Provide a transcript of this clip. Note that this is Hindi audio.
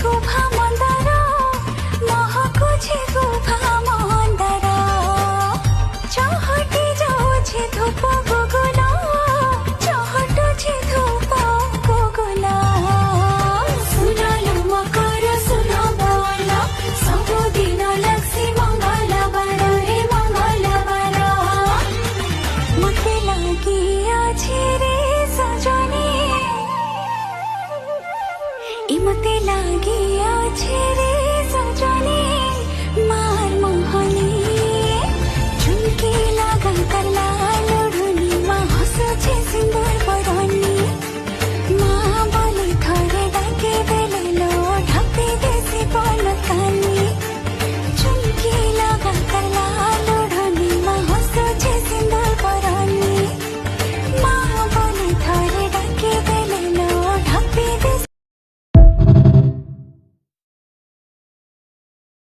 गुभा मंदार महकुछे गुभा मंदार चहटी जाउछे धूप गुगुला चहटुछे धूप गुगुला सुनालो मकर सुन बोल सबुदिन लक्ष्मी मंगलबार रे मंगलबार मते लागि अछि रे सजनी मते लागि अछि